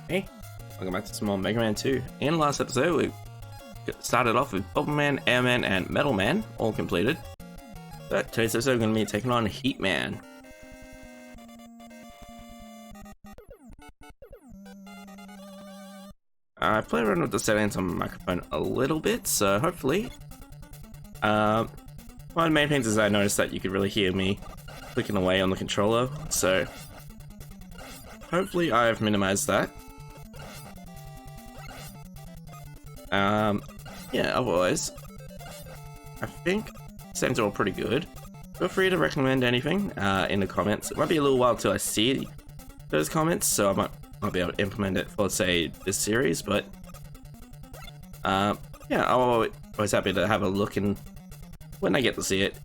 Hey, welcome back to some more Mega Man 2. In the last episode, we started off with Bobbleman, Airman, and Metal Man, all completed. So today's episode, we're going to be taking on Heat Man. I've played around with the settings on my microphone a little bit, so hopefully... one of the main things is I noticed that you could really hear me clicking away on the controller, so... hopefully I've minimized that. Yeah, otherwise, I think settings are all pretty good. Feel free to recommend anything in the comments. It might be a little while till I see those comments, so I might not be able to implement it for, say, this series, but yeah, I'm always happy to have a look, and when I get to see it,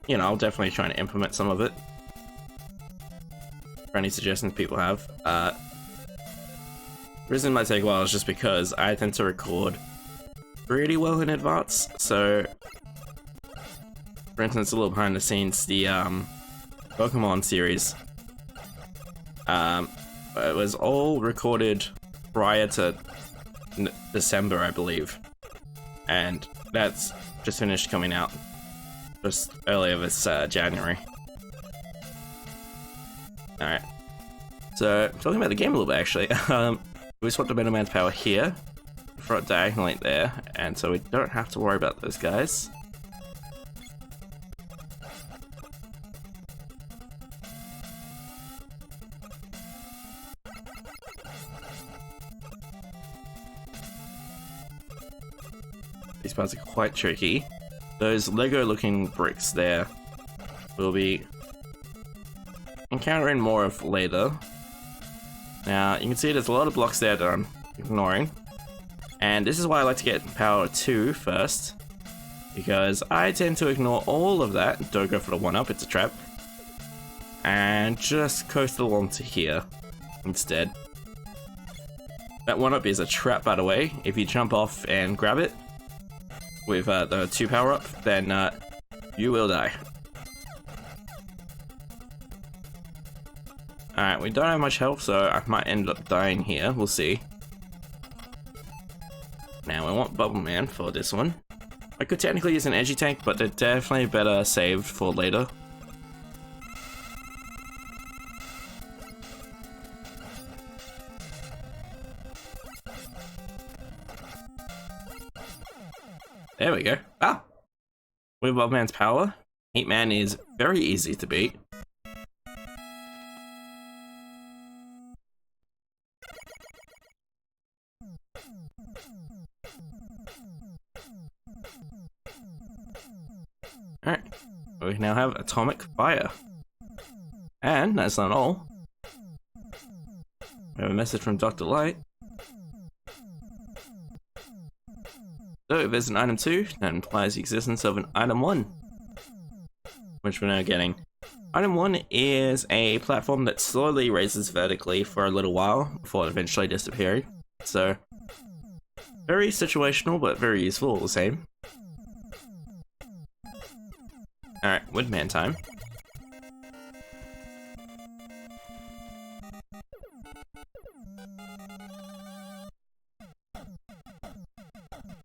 you know, I'll definitely try and implement some of it. For any suggestions people have. The reason it might take a while is just because I tend to record pretty well in advance, so for instance, a little behind the scenes, the Pokemon series, it was all recorded prior to December, I believe, and that's just finished coming out just earlier this January. Alright, so talking about the game a little bit actually, we swapped the Metal Man's power here, front diagonally there, and so we don't have to worry about those guys. These parts are quite tricky. Those Lego looking bricks there will be encountering more of later. Now, you can see there's a lot of blocks there that I'm ignoring. And this is why I like to get power 2 first, because I tend to ignore all of that, don't go for the 1-up, it's a trap, and just coast along to here instead. That 1-up is a trap, by the way. If you jump off and grab it with the 2 power-up, then you will die. Alright, we don't have much health, so I might end up dying here. We'll see. Now, we want Bobbleman for this one. I could technically use an energy tank, but they're definitely better saved for later. There we go. Ah! With Bobbleman's power, Heat Man is very easy to beat. Alright, we now have Atomic Fire. And that's not all. We have a message from Dr. Light. So if there's an item 2, that implies the existence of an item 1. Which we're now getting. Item 1 is a platform that slowly raises vertically for a little while before eventually disappearing. So, very situational, but very useful all the same. Alright, Woodman time.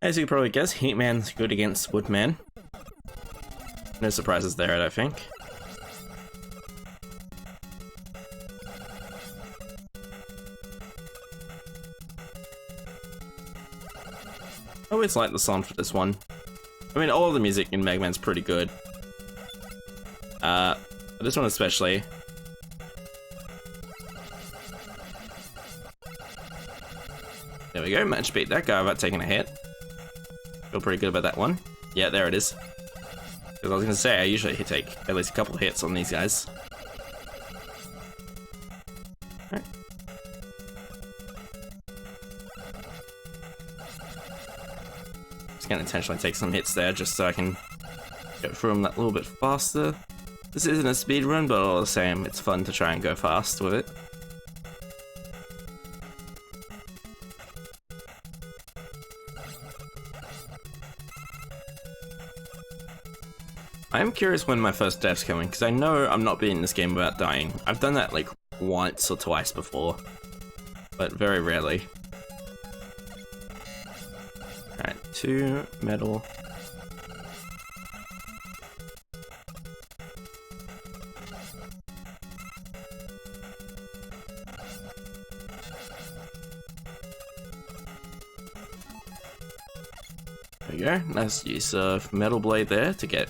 As you can probably guess, Heat Man's good against Woodman. No surprises there, I don't think. I always like the song for this one. I mean, all of the music in Mega Man's pretty good. But this one especially. There we go, managed to beat that guy without taking a hit. Feel pretty good about that one. Yeah, there it is. Because I was gonna say, I usually take at least a couple of hits on these guys. Alright. Just gonna intentionally take some hits there just so I can go through them that little bit faster. This isn't a speed run, but all the same, it's fun to try and go fast with it. I am curious when my first death's coming, because I know I'm not beating this game without dying. I've done that like once or twice before, but very rarely. Alright, 2 metal. There we go. Nice use of metal blade there to get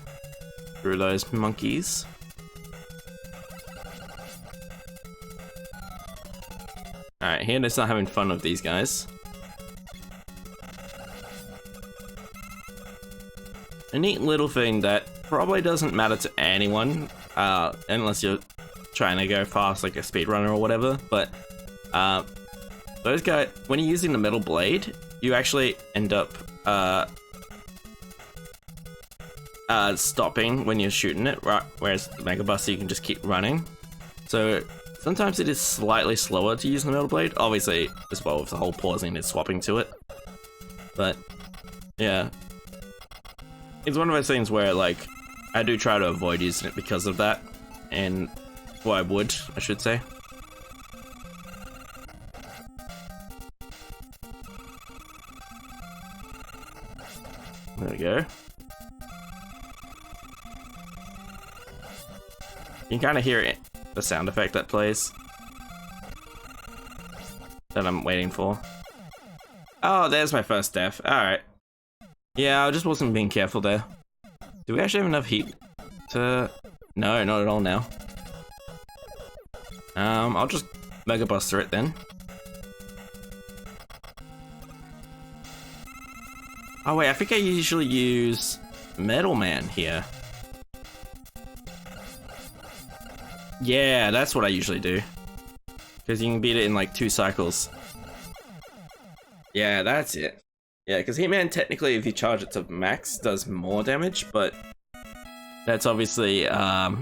through those monkeys. Alright, here they start having fun with these guys. A neat little thing that probably doesn't matter to anyone, unless you're trying to go fast like a speedrunner or whatever, but those guys, when you're using the metal blade, you actually end up stopping when you're shooting it, right? Whereas the Mega Buster, you can just keep running. So sometimes it is slightly slower to use the metal blade, obviously as well with the whole pausing and swapping to it. But yeah, it's one of those things where like I do try to avoid using it because of that, and well, I should say. There we go. You can kind of hear it, the sound effect that plays. That I'm waiting for. Oh, there's my first death. Alright. Yeah, I just wasn't being careful there. Do we actually have enough heat to... No, not at all now. I'll just Mega Buster it then. Oh wait, I think I usually use Metal Man here. Yeah, that's what I usually do. Because you can beat it in like 2 cycles. Yeah, that's it. Yeah, because Hitman technically, if you charge it to max, does more damage, but that's obviously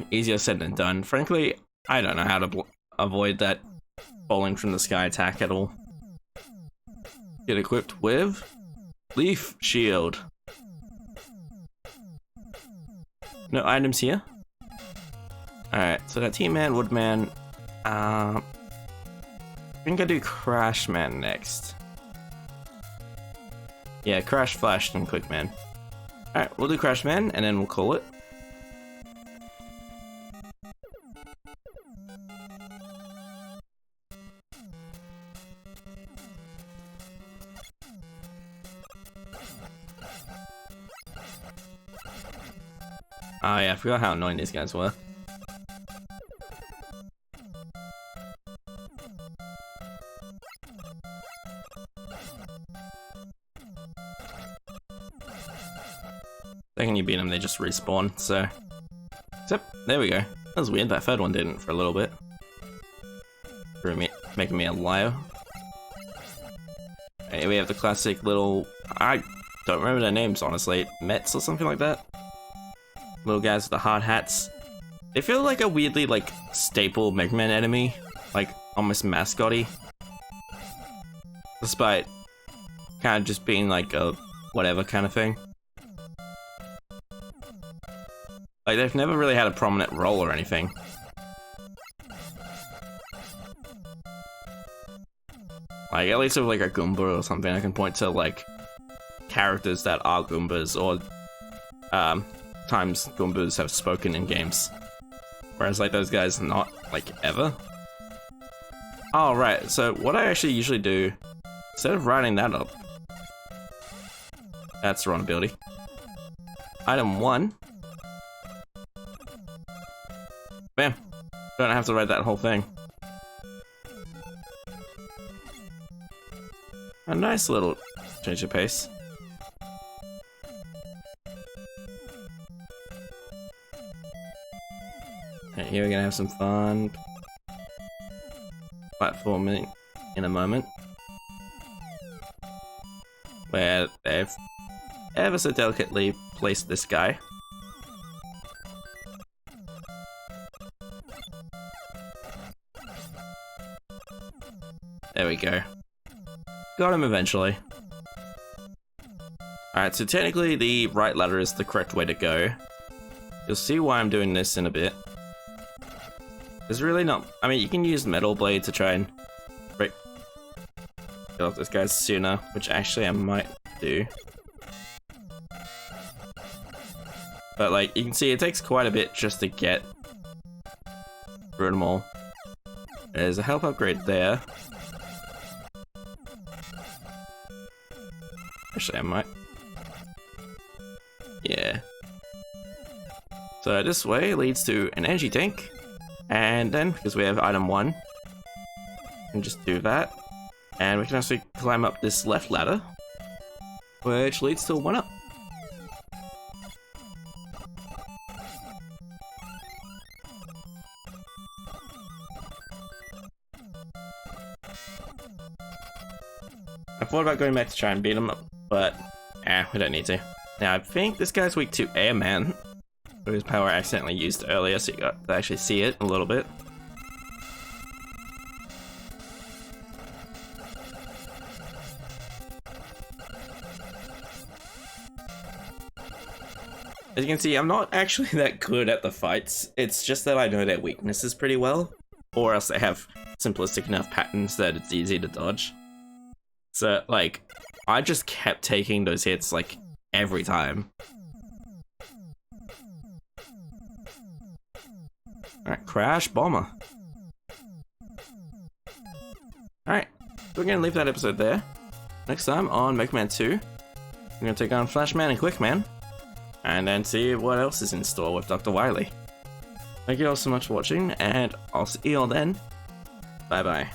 easier said than done. Frankly, I don't know how to avoid that falling from the sky attack at all. Get equipped with Leaf Shield. No items here. Alright, so got T-Man, Woodman. I think I do Crash Man next. Yeah, Crash, Flash, and Quick Man. Alright, we'll do Crash Man, and then we'll call it. Oh yeah, I forgot how annoying these guys were. The second you beat them, they just respawn, so... Except, there we go. That was weird, that third one didn't for a little bit. Making me a liar. Okay, we have the classic little... I don't remember their names, honestly. Mets or something like that? Little guys with the hard hats. They feel like a weirdly, like, staple Mega Man enemy. Like, almost mascot-y. Despite kind of just being like a whatever kind of thing. Like, they've never really had a prominent role or anything. Like, at least with like a Goomba or something, I can point to like characters that are Goombas, or times Goombas have spoken in games. Whereas like those guys not like ever. Oh right, so what I actually usually do, instead of writing that up, that's the wrong ability. Item 1. Bam. Don't have to write that whole thing. A nice little change of pace. Okay, here we're gonna have some fun platforming in a moment, where they've ever so delicately placed this guy. There we go. Got him eventually. Alright, so technically the right ladder is the correct way to go. You'll see why I'm doing this in a bit. There's really not. I mean, you can use Metal Blade to try and break kill off this guy sooner, which actually I might do. But like, you can see it takes quite a bit just to get through them all. There's a health upgrade there. Actually, I might. Yeah. So this way leads to an energy tank. And then, because we have item 1, we can just do that. And we can actually climb up this left ladder, which leads to a 1-up. I thought about going back to try and beat him up, but we don't need to. Now, I think this guy's weak to Airman, whose power I accidentally used earlier, so you got to actually see it a little bit. As you can see, I'm not actually that good at the fights. It's just that I know their weaknesses pretty well, or else they have simplistic enough patterns that it's easy to dodge. So, like, I just kept taking those hits, like, every time. Alright, Crash Bomber. Alright, we're gonna leave that episode there. Next time on Mega Man 2, we're gonna take on Flashman and Quickman, and then see what else is in store with Dr. Wily. Thank you all so much for watching, and I'll see you all then. Bye bye.